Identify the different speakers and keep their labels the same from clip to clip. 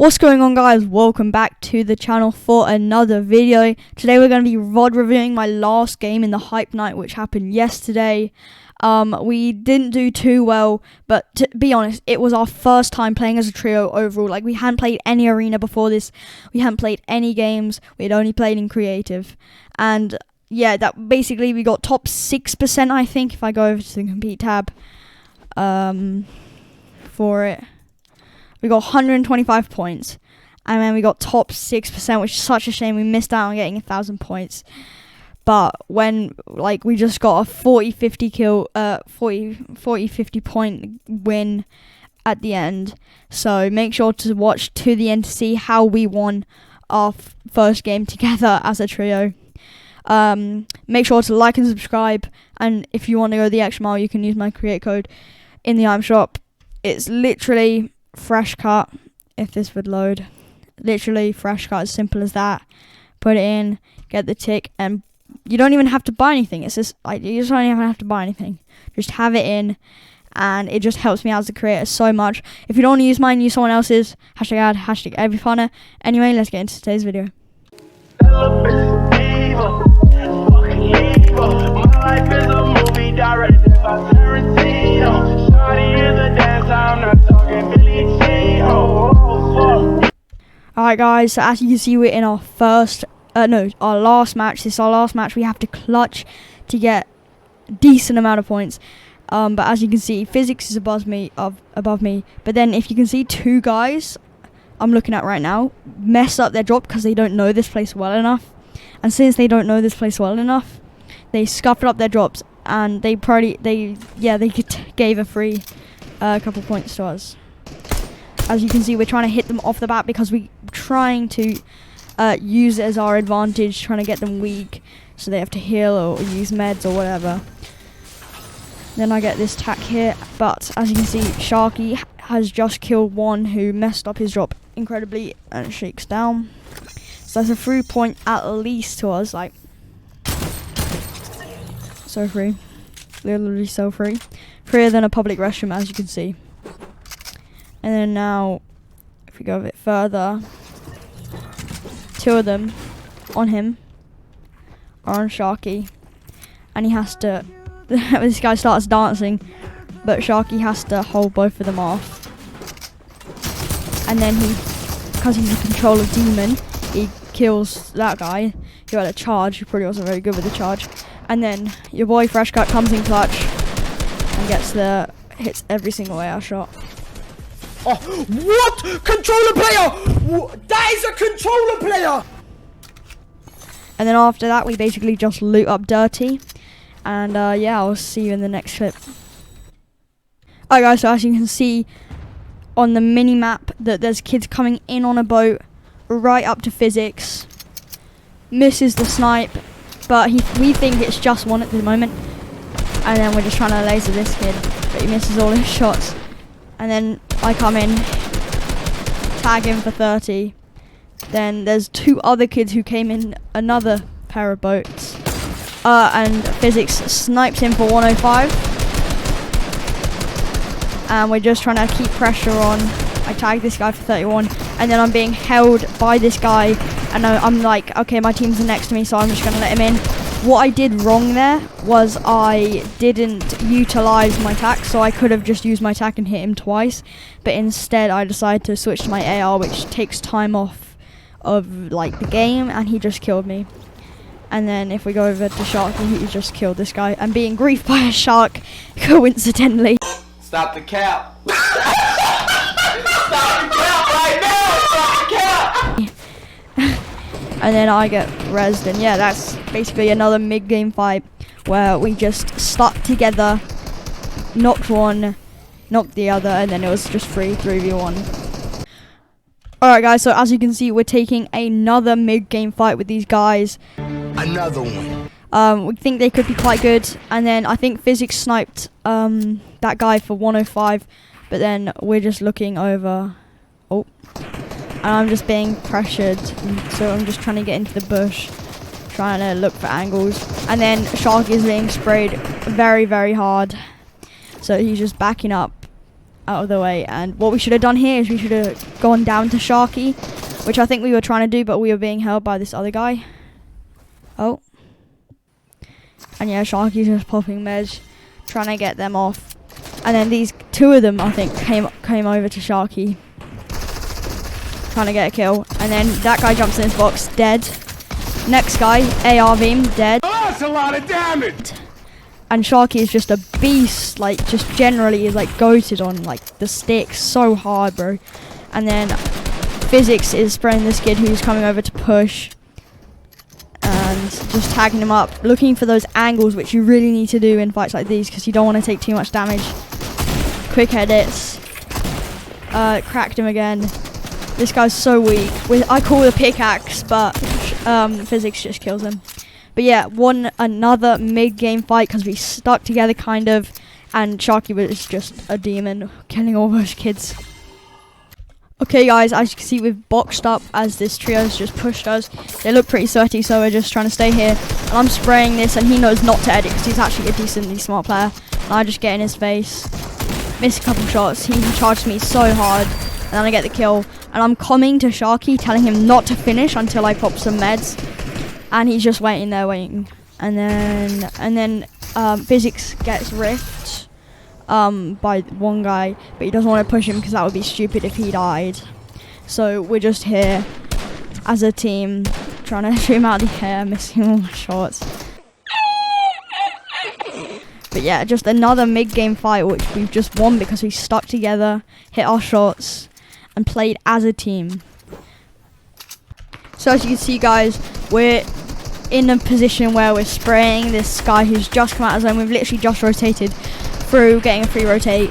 Speaker 1: What's going on, guys? Welcome back to the channel for another video. Today we're going to be VOD reviewing my last game in the HypeNite, which happened yesterday. We didn't do too well, but to be honest, it was our first time playing as a trio overall. Like, we hadn't played any arena before this. We hadn't played any games. We had only played in creative. And yeah, that basically we got top 6%, I think, if I go over to the compete tab for it. We got 125 points, and then we got top 6%, which is such a shame. We missed out on getting 1,000 points. But when, like, we just got a 40-50 point win at the end. So make sure to watch to the end to see how we won our first game together as a trio. Make sure to like and subscribe, and if you want to go the extra mile, you can use my create code in the item shop. It's literally FrxshCutt, if this would load. Literally FrxshCutt, as simple as that. Put it in, get the tick, and you don't even have to buy anything. It's just like, you just don't even have to buy anything. Just have it in, and it just helps me out as a creator so much. If you don't want to use mine, use someone else's. #ad, #everyfunner. Anyway, let's get into today's video. Alright, guys, so as you can see, we're in our our last match. This is our last match. We have to clutch to get a decent amount of points. But as you can see, Physics is above me. But then if you can see, two guys I'm looking at right now mess up their drop because they don't know this place well enough. And since they don't know this place well enough, they scuffed up their drops, and they gave a free couple points to us. As you can see, we're trying to hit them off the bat because we're trying to use it as our advantage, trying to get them weak so they have to heal or use meds or whatever. Then I get this tack here, but as you can see, Sharky has just killed one who messed up his drop incredibly and shakes down. So that's a 3 point at least to us, like, so free. Literally so free. Freer than a public restroom, as you can see. And then now, if we go a bit further, two of them on him are on Sharky, and he has to. This guy starts dancing, but Sharky has to hold both of them off. And then because he's a controller demon, he kills that guy who had a charge. He probably wasn't very good with the charge. And then your boy FrxshCutt comes in clutch and hits every single AR shot.
Speaker 2: Oh, what? Controller player! That is a controller player!
Speaker 1: And then after that, we basically just loot up dirty. And yeah, I'll see you in the next clip. Alright, guys, so as you can see on the mini map, that there's kids coming in on a boat right up to Physics. Misses the snipe, but we think it's just one at the moment. And then we're just trying to laser this kid, but he misses all his shots. And then I come in, tag him for 30. Then there's two other kids who came in another pair of boats. And Physics snipes him for 105. And we're just trying to keep pressure on. I tag this guy for 31. And then I'm being held by this guy. And I'm like, okay, my team's next to me, so I'm just going to let him in. What I did wrong there was I didn't utilize my tack, so I could have just used my tack and hit him twice, but instead I decided to switch to my AR, which takes time off of like the game, and he just killed me. And then if we go over to Shark, he just killed this guy. I'm being griefed by a shark, coincidentally.
Speaker 2: Stop the cap. Stop the cap right now. Stop the cap.
Speaker 1: And then I get rezzed, and yeah, that's basically another mid-game fight where we just stuck together, knocked one, knocked the other, and then it was just 3v1. Alright, guys, so as you can see, we're taking another mid-game fight with these guys.
Speaker 2: Another one.
Speaker 1: We think they could be quite good, and then I think Physics sniped that guy for 105, but then we're just looking over. Oh. And I'm just being pressured, so I'm just trying to get into the bush, trying to look for angles. And then Shark is being sprayed very, very hard, so he's just backing up out of the way. And what we should have done here is we should have gone down to Sharky, which I think we were trying to do, but we were being held by this other guy. Oh. And yeah, Sharky's just popping meds, trying to get them off. And then these two of them, I think, came over to Sharky, trying to get a kill. And then that guy jumps in his box, dead. Next guy, AR beam, dead.
Speaker 3: Oh, that's a lot of damage.
Speaker 1: And Sharky is just a beast, like, just generally is like goated on like the sticks so hard, bro. And then Physics is spraying this kid who's coming over to push and just tagging him up, looking for those angles, which you really need to do in fights like these because you don't want to take too much damage. Quick edits. Cracked him again. This guy's so weak. I call the pickaxe, but Physics just kills him. But yeah, won another mid-game fight because we stuck together kind of, and Sharky was just a demon, killing all those kids. Okay guys, as you can see, we've boxed up as this trio's just pushed us. They look pretty sweaty, so we're just trying to stay here. And I'm spraying this, and he knows not to edit because he's actually a decently smart player. And I just get in his face, miss a couple shots. He charged me so hard, and then I get the kill. And I'm coming to Sharky, telling him not to finish until I pop some meds. And he's just waiting there, waiting. And then Physics gets riffed by one guy, but he doesn't want to push him because that would be stupid if he died. So we're just here as a team, trying to shoot him out of the air, missing all my shots. But yeah, just another mid-game fight which we've just won because we stuck together, hit our shots, and played as a team. So as you can see, guys, we're in a position where we're spraying this guy who's just come out of zone. We've literally just rotated through, getting a free rotate,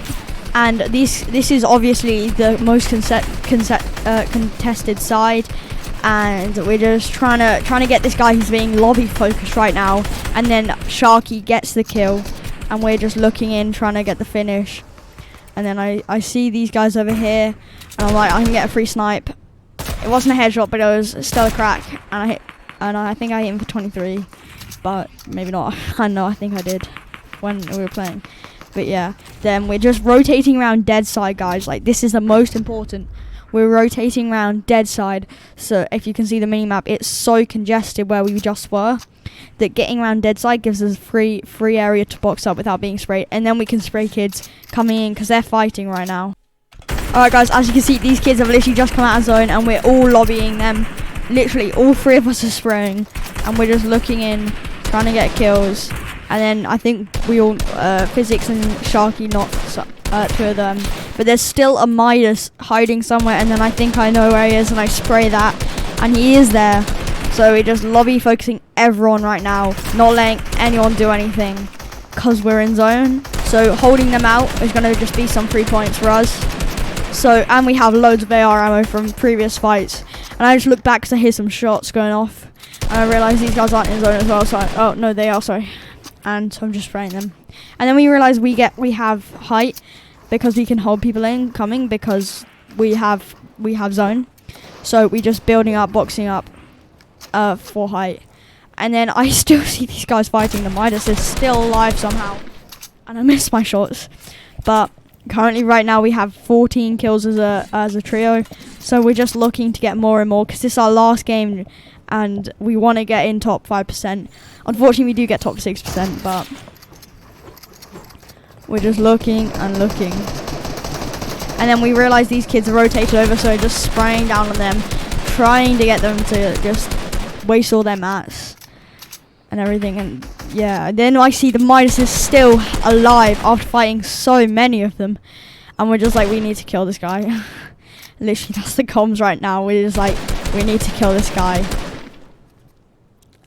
Speaker 1: and this is obviously the most contested side, and we're just trying to get this guy who's being lobby focused right now. And then Sharky gets the kill, and we're just looking in, trying to get the finish. And then I see these guys over here, and I'm like, I can get a free snipe. It wasn't a headshot, but it was still a crack, and I think I hit him for 23, but maybe not. I know, I think I did when we were playing. But yeah, then we're just rotating around dead side, guys. Like, this is the most important. We're rotating around dead side, so if you can see the minimap, it's so congested where we just were that getting around dead side gives us free area to box up without being sprayed, and then we can spray kids coming in because they're fighting right now. Alright guys, as you can see, these kids have literally just come out of zone and we're all lobbying them. Literally all three of us are spraying and we're just looking in, trying to get kills. And then I think we all, Physics and Sharky knocked two of them. But there's still a Midas hiding somewhere, and then I think I know where he is, and I spray that, and he is there. So we're just lobby focusing everyone right now, not letting anyone do anything, because we're in zone. So holding them out is going to just be some 3 points for us. So, and we have loads of AR ammo from previous fights. And I just look back because I hear some shots going off. And I realise these guys aren't in zone as well, so oh no, they are, sorry. And so I'm just spraying them. And then we realise we have height because we can hold people in coming because we have zone. So we just building up, boxing up for height. And then I still see these guys fighting. The Midas is still alive somehow. And I missed my shots. But currently right now we have 14 kills as a trio. So we're just looking to get more and more because this is our last game and we want to get in top 5%. Unfortunately we do get top 6%, but we're just looking and looking. And then we realise these kids are rotated over, so we're just spraying down on them, trying to get them to just waste all their mats and everything. And yeah, then I see the Midas is still alive after fighting so many of them. And we're just like, we need to kill this guy. Literally, that's the comms right now. We're just like, we need to kill this guy.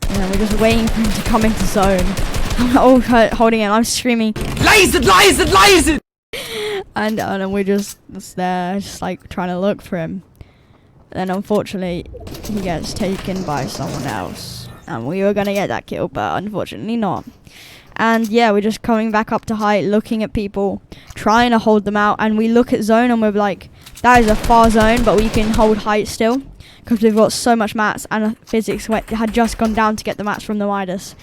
Speaker 1: And then we're just waiting for him to come into zone. I'm all holding him. I'm screaming,
Speaker 2: Laser!
Speaker 1: and then we're just there, just like trying to look for him. Then unfortunately, he gets taken by someone else. And we were going to get that kill, but unfortunately not. And yeah, we're just coming back up to height, looking at people, trying to hold them out. And we look at zone and we're like, that is a far zone, but we can hold height still. Because we've got so much mats, and Physics had just gone down to get the mats from the Midas.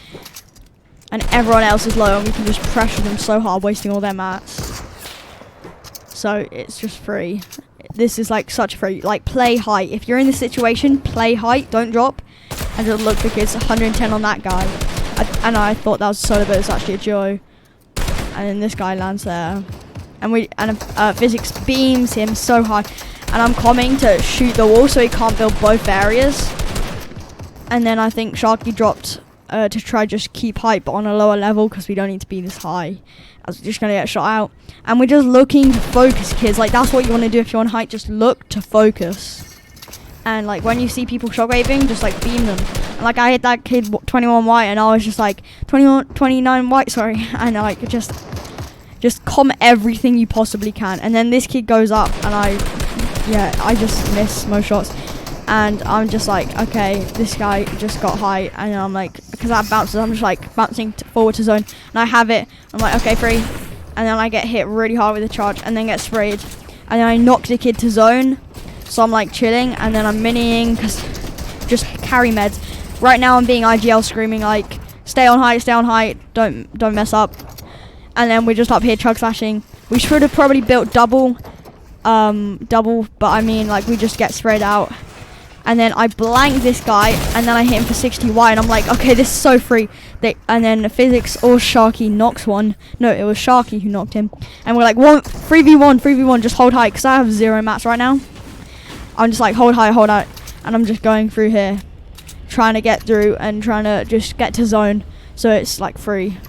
Speaker 1: And everyone else is low, and we can just pressure them so hard, wasting all their mats. So it's just free. This is like such free. Like, play height. If you're in this situation, play height. Don't drop. And just look, because 110 on that guy. And I thought that was solo, but it's actually a duo. And then this guy lands there. And Physics beams him so hard. And I'm coming to shoot the wall so he can't build both areas. And then I think Sharky dropped to try just keep height, but on a lower level, because we don't need to be this high. I was just going to get shot out. And we're just looking to focus, kids. Like, that's what you want to do if you're on height. Just look to focus. And, like, when you see people shockwaving, just, like, beam them. And, like, I hit that kid 21 white, and I was just, like, 29 white, sorry. And, like, just calm everything you possibly can. And then this kid goes up, and I just miss most shots. And I'm just like, okay, this guy just got high. And I'm like, because that bounces, I'm just like bouncing forward to zone. And I have it. I'm like, okay, free. And then I get hit really hard with a charge and then get sprayed. And then I knock the kid to zone. So I'm like chilling. And then I'm miniing, because just carry meds. Right now I'm being IGL screaming like, stay on height, don't mess up. And then we're just up here chug slashing. We should have probably built double, but I mean, like, we just get sprayed out. And then I blank this guy, and then I hit him for 60 wide, and I'm like, okay, this is so free. And then Physics or Sharky knocks one. No, it was Sharky who knocked him. And we're like, 3v1, just hold high, because I have 0 mats right now. I'm just like, hold high, and I'm just going through here, trying to get through, and trying to just get to zone, so it's like free.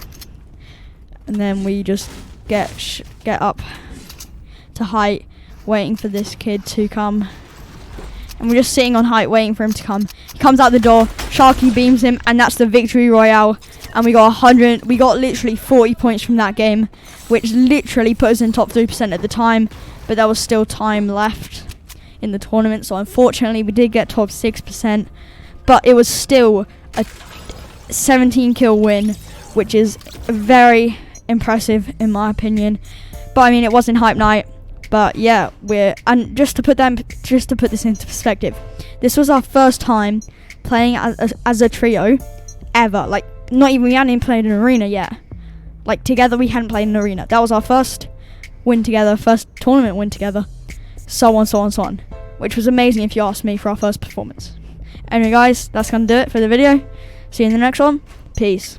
Speaker 1: And then we just get up to height, waiting for this kid to come. And we're just sitting on height waiting for him to come. He comes out the door, Sharky beams him, and that's the victory royale. And we got literally 40 points from that game, which literally put us in top 3% at the time, but there was still time left in the tournament, so unfortunately we did get top 6%, but it was still a 17 kill win, which is very impressive in my opinion. But I mean, it wasn't HypeNite. But yeah, and just to put this into perspective, this was our first time playing as a trio ever. Like, we hadn't even played an arena yet. Like, together we hadn't played an arena. That was our first win together, first tournament win together, so on, which was amazing if you ask me for our first performance. Anyway guys, that's gonna do it for the video. See you in the next one. Peace.